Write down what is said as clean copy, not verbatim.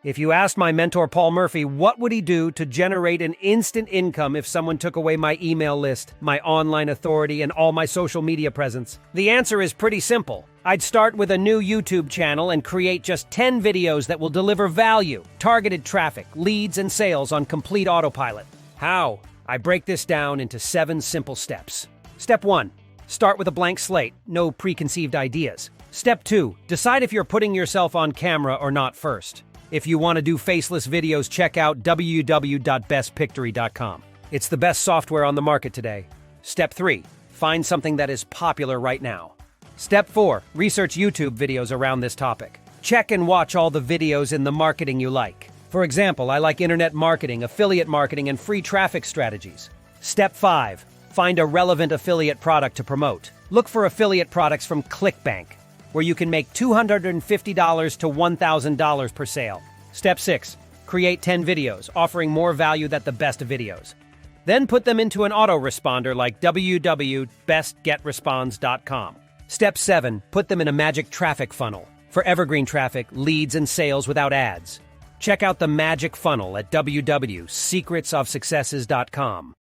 If you asked my mentor Paul Murphy what would he do to generate an instant income if someone took away my email list, my online authority, and all my social media presence, the answer is pretty simple. I'd start with a new YouTube channel and create just 10 videos that will deliver value, targeted traffic, leads, and sales on complete autopilot. How? I break this down into 7 simple steps. Step 1. Start with a blank slate, no preconceived ideas. Step 2. Decide if you're putting yourself on camera or not first. If you want to do faceless videos, check out www.bestpictory.com. It's the best software on the market today. Step 3. Find something that is popular right now. Step 4. Research YouTube videos around this topic. Check and watch all the videos in the marketing you like. For example, I like internet marketing, affiliate marketing, and free traffic strategies. Step 5. Find a relevant affiliate product to promote. Look for affiliate products from ClickBank, where you can make $250 to $1,000 per sale. Step 6. Create 10 videos, offering more value than the best videos. Then put them into an autoresponder like www.bestgetresponds.com. Step 7. Put them in a magic traffic funnel for evergreen traffic, leads, and sales without ads. Check out the magic funnel at www.secretsofsuccesses.com.